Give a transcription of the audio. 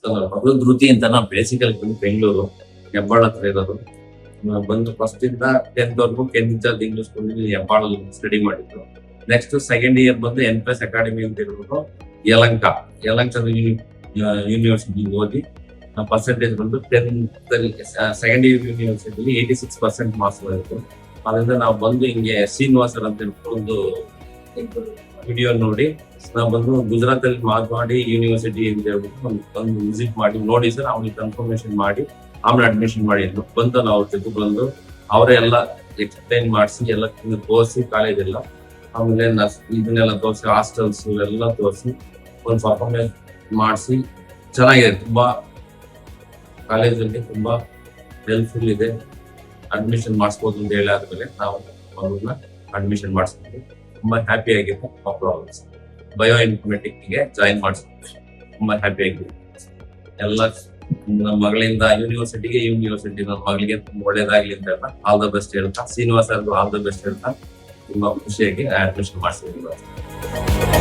ಮಗಳು ಧೃತಿ ಅಂತ ನಾವು ಬೇಸಿಕಲ್ ಬೆಂಗಳೂರು ಹೆಬ್ಬಾಳ ಹತ್ರ ಇರೋದು. ಬಂದು ಫಸ್ಟ್ ಇಂದ 10th ವರ್ಗು ಕೆಂಚಲ್ ಇಂಗ್ಲಿಷ್ ಸ್ಕೂಲ್ ಹೆಬ್ಬಾಳ ಸ್ಟಡಿ ಮಾಡಿದ್ರು. ನೆಕ್ಸ್ಟ್ ಸೆಕೆಂಡ್ ಇಯರ್ ಬಂದು NPS ಅಕಾಡೆಮಿ ಅಂತ ಇರ್ಬೋದು ಯಲಂಕ ಯೂನಿವರ್ಸಿಟಿ ಓದಿ ಪರ್ಸೆಂಟೇಜ್ ಬಂದು 10th ಸೆಕೆಂಡ್ ಇಯರ್ ಯೂನಿವರ್ಸಿಟಿಲಿ 86% ಮಾರ್ಕ್ಸ್ ಬಂದಿತ್ತು. ಅದರಿಂದ ನಾವು ಬಂದು ಹಿಂಗೆ ಶ್ರೀನಿವಾಸರ್ ಅಂತ ಹೇಳ್ಬಿಟ್ಟು ಒಂದು ವಿಡಿಯೋ ನೋಡಿ ನಾವು ಬಂದು ಗುಜರಾತ್ ಅಲ್ಲಿ ಮಾರ್ವಾಡಿ ಯೂನಿವರ್ಸಿಟಿ ಅಂತ ಹೇಳ್ಬಿಟ್ಟು ಒಂದು ವಿಸಿಟ್ ಮಾಡಿ ನೋಡಿ ಸರ್, ಅವ್ನಿಗೆ ಕನ್ಫರ್ಮೇಶನ್ ಮಾಡಿ ಆಮೇಲೆ ಅಡ್ಮಿಷನ್ ಮಾಡಿದ್ರು. ಬಂದು ನಾವು ಅವ್ರ ಜೊತೆ ಬಂದು ಅವರೇ ಎಲ್ಲ ಎಕ್ಸ್ಪ್ಲೈನ್ ಮಾಡಿಸಿ ಎಲ್ಲ ತೋರಿಸಿ ಕಾಲೇಜ್ ಎಲ್ಲ, ಆಮೇಲೆ ಇದನ್ನೆಲ್ಲ ತೋರಿಸಿ ಹಾಸ್ಟೆಲ್ಸ್ ಎಲ್ಲ ತೋರಿಸಿ ಒಂದು ಪರ್ಫಾರ್ಮೆನ್ಸ್ ಮಾಡಿಸಿ ಚೆನ್ನಾಗಿದೆ. ತುಂಬಾ ಕಾಲೇಜಲ್ಲಿ ತುಂಬಾ ಹೆಲ್ಪ್ಫುಲ್ ಇದೆ. ಅಡ್ಮಿಷನ್ ಮಾಡಿಸ್ಬೋದು ಅಂತ ಹೇಳಿ ಆದ್ಮೇಲೆ ನಾವು ಅವ್ರನ್ನ ಅಡ್ಮಿಷನ್ ಮಾಡಿಸ್ತೀವಿ. ತುಂಬಾ ಹ್ಯಾಪಿ ಆಗಿದೆ. ಬಯೋ ಇನ್ಫಾರ್ಮೆಟಿಕ್ಗೆ ಜಾಯಿನ್ ಮಾಡಿಸ್ತೀವಿ. ತುಂಬಾ ಹ್ಯಾಪಿ ಆಗಿದೆ. ಎಲ್ಲ ನಮ್ಮ ಮಗಳಿಂದ ಯೂನಿವರ್ಸಿಟಿ ನಮ್ಮ ಮಗಳಿಗೆ ತುಂಬಾ ಒಳ್ಳೇದಾಗ್ಲಿ ಅಂತ ಹೇಳ್ತಾ ಆಲ್ ದ ಬೆಸ್ಟ್ ಹೇಳ್ತಾ, ಶ್ರೀನಿವಾಸ ಆಲ್ ದ ಬೆಸ್ಟ್ ಹೇಳ್ತಾ ತುಂಬಾ ಖುಷಿಯಾಗಿ ಅಡ್ಮಿಷನ್ ಮಾಡಿಸ್ತೀವಿ.